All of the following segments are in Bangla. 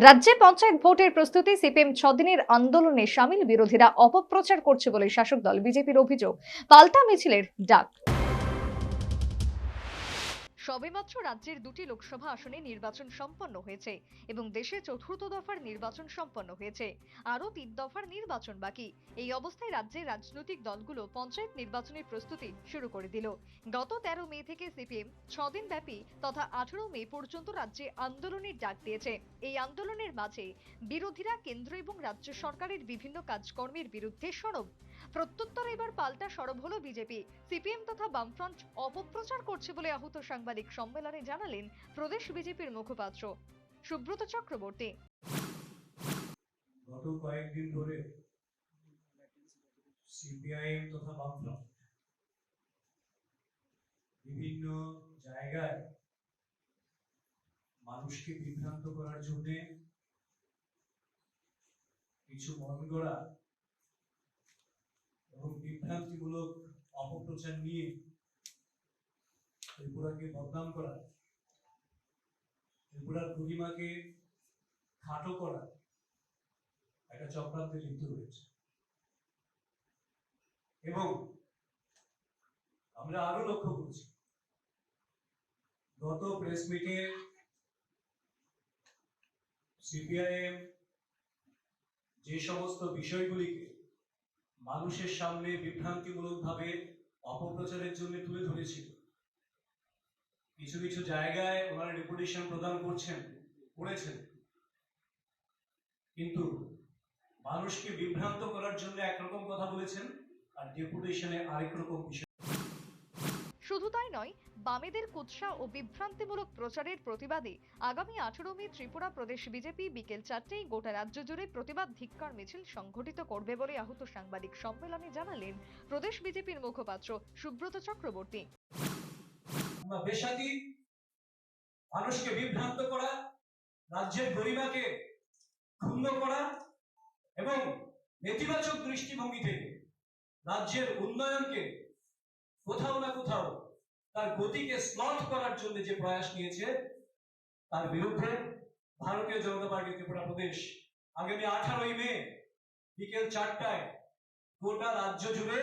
রাজ্যে পঞ্চায়েত ভোটের প্রস্তুতি সিপিএম 6 দিনের আন্দোলনে সামিল বিরোধীরা অপপ্রচার করছে বলে শাসক দল বিজেপির অভিযোগ। পাল্টা মিছিলের ডাক। সবেমাত্র রাজ্যের 2টি লোকসভা আসনে নির্বাচন সম্পন্ন হয়েছে এবং দেশে চতুর্থ দফার নির্বাচন সম্পন্ন হয়েছে। আরও 3 দফার নির্বাচন বাকি। এই অবস্থায় রাজ্যের রাজনৈতিক দলগুলো পঞ্চায়েত নির্বাচনের প্রস্তুতি শুরু করে দিল। গত 13 মে থেকে সিপিএম 6 দিন ব্যাপী তথা 18 মে পর্যন্ত রাজ্যে আন্দোলনের ডাক দিয়েছে। এই আন্দোলনের মাঝে বিরোধীরা কেন্দ্র এবং রাজ্য সরকারের বিভিন্ন কাজকর্মের বিরুদ্ধে সরব। প্রত্যুত্তরে এবার পাল্টা সরব হলো বিজেপি। সিপিএম তথা বামফ্রন্ট অপপ্রচার করছে বলে আহত সাংবাদিক সম্মেলনে জানালেন প্রদেশ বিজেপির মুখপাত্র সুব্রত চক্রবর্তী। গত কয়েকদিন ধরে সিপিআইএম তথা বামফ্রন্ট বিভিন্ন জায়গায় মানুষকে বিভ্রান্ত করার জন্য কিছু মন গড়া এবং বিভ্রান্তিমূলক অপপ্রচার নিয়ে ত্রিপুরাকে বদনাম করা, ত্রিপুরার গরিমাকে খাটো করা একটা চক্রান্তে লিপ্ত রয়েছে। এবং আমরা আরো লক্ষ্য করছি, গত প্রেস মিটে সিপিআইএম যে সমস্ত বিষয়গুলিকে মানুষের সামনে বিভ্রান্তিমূলকভাবে অপপ্রচারের জন্য তুলে ধরেছিল, কিছু কিছু জায়গায় ওনারা রেপুটেশন প্রদান করেছেন, কিন্তু মানুষকে বিভ্রান্ত করার জন্য একরকম কথা বলেছেন আর ডেপুটেশনে আরেক রকম বিষয়। শুধু তাই নয়, বামেদের কুৎসা ও বিভ্রান্তিমূলক প্রচারের প্রতিবাদে আগামী 18 মে ত্রিপুরা প্রদেশ বিজেপি বিকেল 4টায় গোটা রাজ্য জুড়ে প্রতিবাদ ধিক্কার মিছিল সংঘটিত করবে বলে আহত সাংবাদিক সম্মেলনে জানালেন প্রদেশ বিজেপির মুখপাত্র সুব্রত চক্রবর্তী। বেসাতি মানুষকে বিভ্রান্ত করা, রাজ্যের গরিমাকে ক্ষুণ্ণ করা এবং নেতিবাচক দৃষ্টিভঙ্গি থেকে রাজ্যের উন্নয়নকে কোথাও না কোথাও তার গতিকে স্লথ করার জন্য যে প্রয়াস নিয়েছে, তার বিরুদ্ধে ভারতীয় জনতা পার্টি ত্রিপুরা প্রদেশ আগামী 18 মে বিকেল 4টায় গোটা রাজ্য জুড়ে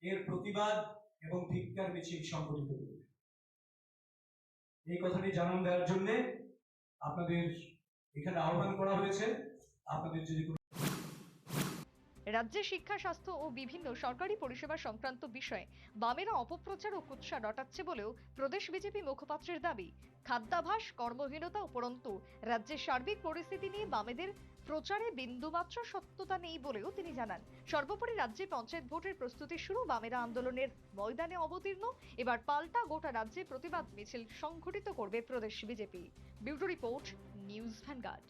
এর প্রতিবাদ এবং ধিক্কার মিছিল সংগঠিত করবে। এই কথাটি জানান দেওয়ার জন্য আপনাদের এখানে আহ্বান করা হয়েছে। আপনাদের যদি রাজ্যে শিক্ষা, স্বাস্থ্য ও বিভিন্ন সরকারি পরিষেবা সংক্রান্ত বিষয়ে বামেরা অপপ্রচার ও কুৎসা রটাচ্ছে বলেও প্রদেশ বিজেপি মুখপাত্রের দাবি। খাদ্যাভাস, কর্মহীনতা উপরন্তু রাজ্যের সার্বিক পরিস্থিতি নিয়ে বামেদের প্রচারে বিন্দুমাত্র সত্যতা নেই বলেও তিনি জানান। সর্বোপরি রাজ্যে পঞ্চায়েত ভোটের প্রস্তুতি শুরু, বামেরা আন্দোলনের ময়দানে অবতীর্ণ। এবার পাল্টা গোটা রাজ্যে প্রতিবাদ মিছিল সংঘটিত করবে প্রদেশ BJP. Bureau report, news vanguard.